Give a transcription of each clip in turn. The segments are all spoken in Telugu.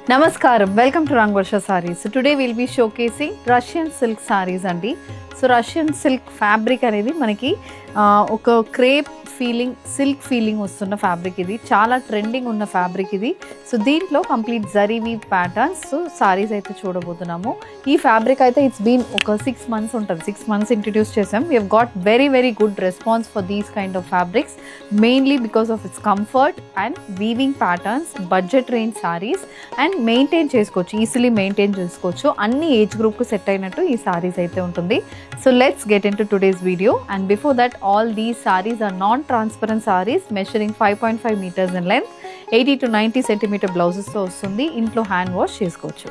Namaskaram, welcome to Rangvarsha Sarees. So today we'll be showcasing Russian silk sarees andi. So Russian silk fabric అనేది మనకి ఒక క్రేప్ ఫీలింగ్ సిల్క్ ఫీలింగ్ వస్తున్న ఫ్యాబ్రిక్ ఇది చాలా ట్రెండింగ్ ఉన్న ఫ్యాబ్రిక్ ఇది. సో దీంట్లో complete zari weave patterns saris అయితే చూడబోతున్నాము. ఈ ఫ్యాబ్రిక్ అయితే ఇట్స్ బీన్ ఒక 6 months ఉంటుంది. 6 months ఇంట్రడ్యూస్ చేసాం. We have got very good response for these kind of fabrics mainly because of its comfort and weaving patterns, budget range saris and maintain చేసుకోవచ్చు, ఈజీలీ మెయింటైన్ చేసుకోవచ్చు. అన్ని ఏజ్ గ్రూప్కు సెట్ అయినట్టు ఈ సారీస్ అయితే ఉంటుంది. So let's get into today's video, and before that all these sarees are non-transparent sarees measuring 5.5 meters in length, 80 to 90 centimeter blouses తో వస్తుంది. ఇంట్లో హ్యాండ్ వాష్ చేసుకోవచ్చు.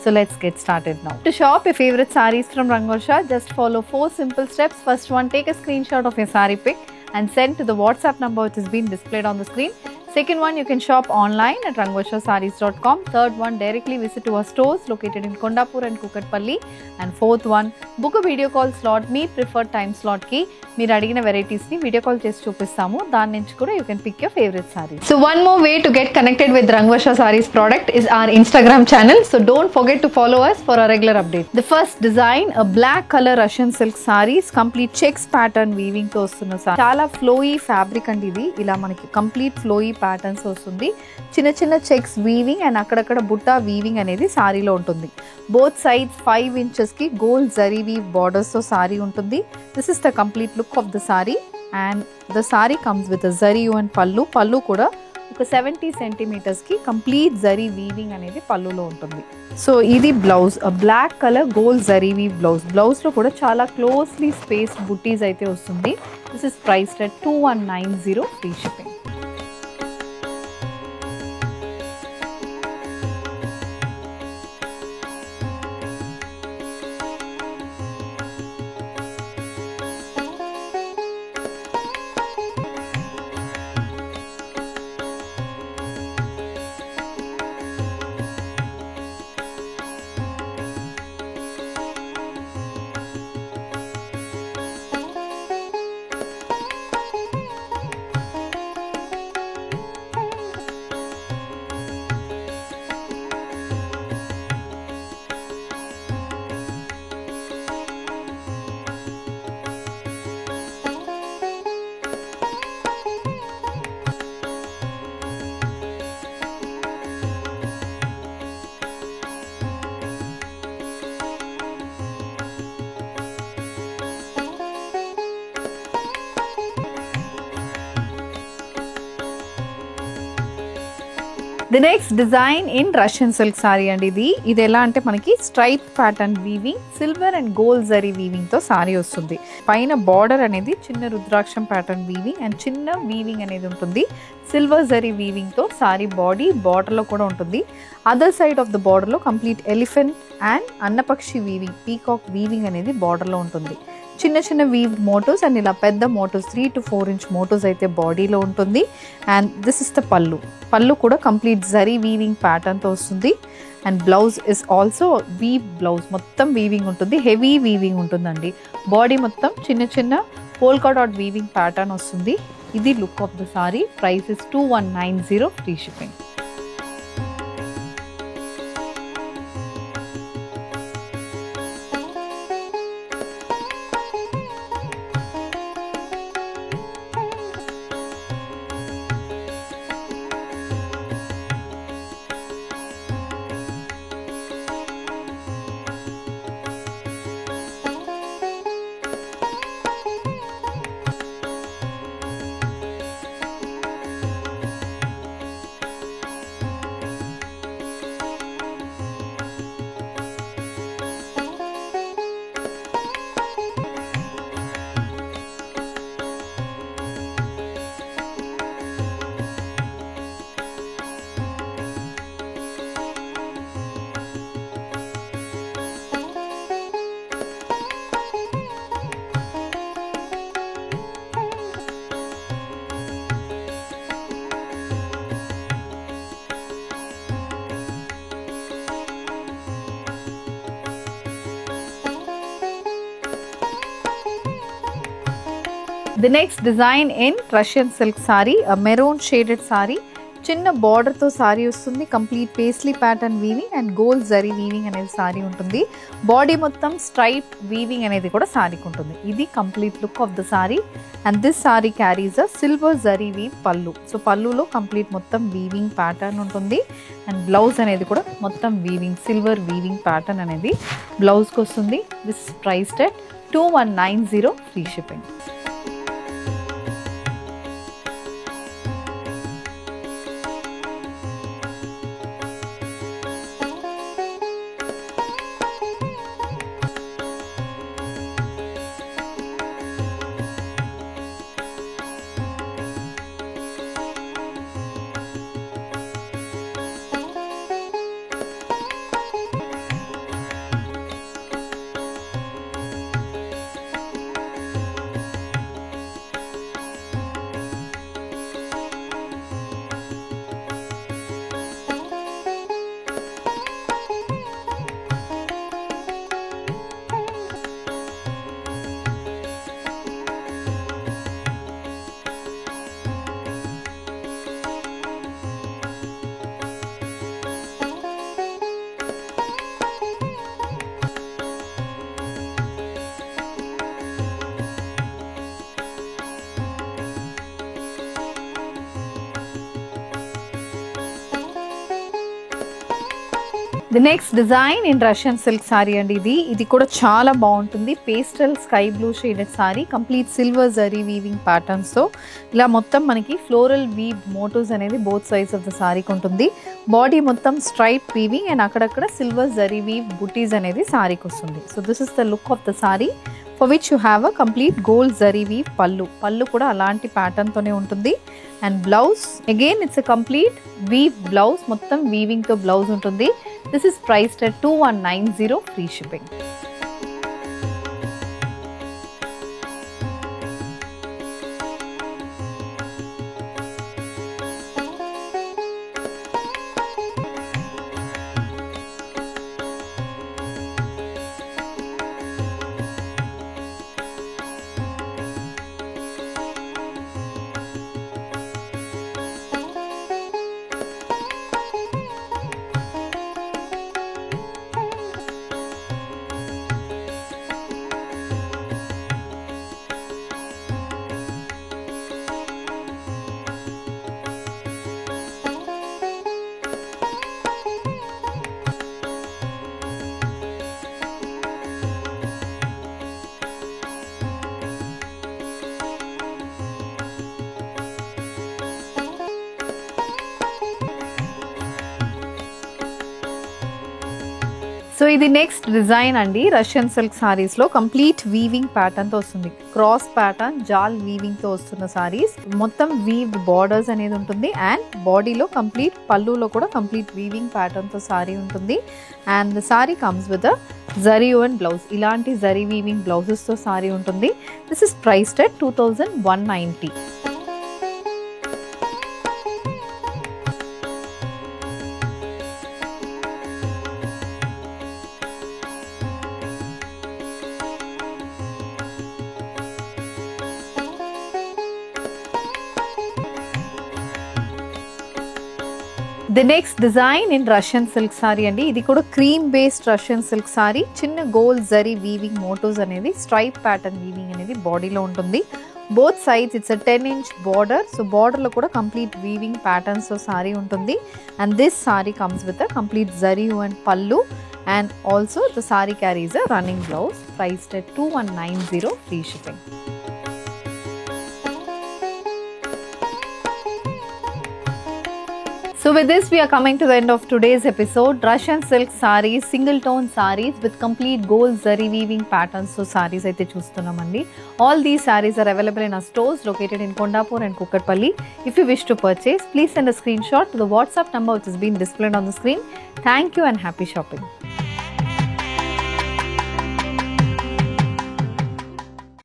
So let's get started now. To shop your favorite sarees from Rangvarsha, just follow 4 simple steps. First one, take a screenshot of your saree pic and send to the WhatsApp number which is being displayed on the screen. Second one, you can shop online at rangvarshasarees.com. Third one, directly visit to our stores located in Kondapur and Kukatpalli. And fourth one, book a video call slot, me preferred time slot కి మీరు అడిగిన వెరైటీస్ ని వీడియో కాల్ చేసి చూపిస్తాము. దాని నుంచి కూడా you can pick your favorite sarees. So one more way to get connected with Rangvarsha Sarees product is our Instagram channel. So don't forget to follow us for our regular update. The first design, a black color Russian silk sarees, complete checks pattern weaving తో వస్తున్న సారీ. చాలా ఫ్లోయీ ఫ్యాబ్రిక్ అండి ఇది. ఇలా మనకి కంప్లీట్ ఫ్లోయీ ప్యాటర్న్స్ వస్తుంది. చిన్న చెక్స్ వీవింగ్ అండ్ అక్కడక్కడ బుట్టా వీవింగ్ అనేది సారీలో ఉంటుంది. బోత్ సైడ్స్ 5 inches కి గోల్డ్ జరీ వీవ్ బార్డర్స్ తో సారీ ఉంటుంది. This is the complete look of the sari and the sorry comes with zari and పళ్ళు కూడా ఒక 70 centimeters కి కంప్లీట్ జరీ వీవింగ్ అనేది పళ్ళులో ఉంటుంది. సో ఇది blouse, black colour gold zari weave blouse లో కూడా చాలా క్లోజ్లీ స్పేస్ బుట్టీస్ అయితే వస్తుంది. This is priced at 2190 free shipping. The next design in Russian silk sari అండి. ఇది ఎలా అంటే మనకి stripe pattern weaving, silver and gold zari weaving తో సారీ వస్తుంది. పైన బార్డర్ అనేది చిన్న రుద్రాక్షం ప్యాటర్న్ వీవింగ్ అండ్ చిన్న వీవింగ్ అనేది ఉంటుంది. సిల్వర్ జరీ వీవింగ్ తో సారీ బాడీ బార్డర్ లో కూడా ఉంటుంది. Other side of the border లో కంప్లీట్ ఎలిఫెంట్ అండ్ అన్నపక్షి వీవింగ్, పీకాక్ వీవింగ్ అనేది బార్డర్ లో ఉంటుంది. చిన్న వీవ్ మోటోస్ అండ్ ఇలా పెద్ద మోటోస్ 3 to 4 inch మోటోస్ అయితే బాడీలో ఉంటుంది. అండ్ దిస్ ఇస్ ద పళ్ళు కూడా కంప్లీట్ జరీ వీవింగ్ ప్యాటర్న్తో వస్తుంది. And blouse is also weave blouse, మొత్తం వీవింగ్ ఉంటుంది, హెవీ వీవింగ్ ఉంటుందండి. బాడీ మొత్తం చిన్న పోల్కా డాట్ వీవింగ్ ప్యాటర్న్ వస్తుంది. ఇది look of the sari. Price is 2190 free shipping. The next design in Russian silk saree, a maroon shaded saree, చిన్న బార్డర్తో సారీ వస్తుంది. Complete paisley pattern weaving and gold zari weaving అనేది సారీ ఉంటుంది. బాడీ మొత్తం స్ట్రైప్ వీవింగ్ అనేది కూడా సారీకి ఉంటుంది. ఇది complete look of the sari and this sari carries a silver zari weave pallu. So పళ్ళులో కంప్లీట్ మొత్తం వీవింగ్ ప్యాటర్న్ ఉంటుంది అండ్ బ్లౌజ్ అనేది కూడా మొత్తం వీవింగ్ సిల్వర్ వీవింగ్ ప్యాటర్న్ అనేది బ్లౌజ్కి వస్తుంది. This priced at 2190 free shipping. The next design in Russian silk sari అండి. ఇది కూడా చాలా బాగుంటుంది. Pastel sky blue shaded sari complete silver zari weaving ప్యాటర్న్స్తో ఇలా మొత్తం మనకి ఫ్లోరల్ వీవ్ మోటివ్స్ అనేది బోత్ సైడ్స్ ఆఫ్ ద సారీకి ఉంటుంది. బాడీ మొత్తం స్ట్రైప్ వీవింగ్ అండ్ అక్కడక్కడ సిల్వర్ జరీ వీవ్ బుటీస్ అనేది సారీకి వస్తుంది. So this is the look of the sari for which you have a complete gold zari weave pallu కూడా అలాంటి ప్యాటర్న్తోనే ఉంటుంది. And blouse again it's a complete weave blouse, మొత్తం వీవింగ్తో బ్లౌజ్ ఉంటుంది. This is priced at 2190 free shipping. So ఇది నెక్స్ట్ డిజైన్ అండి. రష్యన్ సిల్క్ సారీస్లో కంప్లీట్ వీవింగ్ ప్యాటర్న్తో వస్తుంది. క్రాస్ ప్యాటర్న్ జాల్ వీవింగ్తో వస్తున్న సారీస్, మొత్తం వీవ్డ్ బార్డర్స్ అనేది ఉంటుంది. అండ్ బాడీలో కంప్లీట్ పళ్ళులో కూడా కంప్లీట్ వీవింగ్ ప్యాటర్న్తో సారీ ఉంటుంది. And the sorry comes with a zari own blouse. ఇలాంటి జరీ వీవింగ్ బ్లౌజెస్తో సారీ ఉంటుంది. This is priced at 2190. The next design in Russian silk sari అండి. ఇది కూడా cream based Russian silk sorry. చిన్న గోల్డ్ జరీ వీవింగ్ మోటివ్స్ అనేది స్ట్రైప్ ప్యాటర్న్ వీవింగ్ అనేది బాడీలో ఉంటుంది. Both sides it's 10 inch border. So బార్డర్లో కూడా కంప్లీట్ వీవింగ్ ప్యాటర్న్స్తో సారీ ఉంటుంది. And this sari comes with a complete zari and pallu. And also the sari carries a running blouse. Priced at 2190 free shipping. So with this we are coming to the end of today's episode. Russian silk sarees, single tone sarees with complete gold zari weaving patterns. So sarees aithe chustunamandi. All these sarees are available in our stores located in Kondapur and Kukatpalli. If you wish to purchase, please send a screenshot to the WhatsApp number which has been displayed on the screen. Thank you and happy shopping.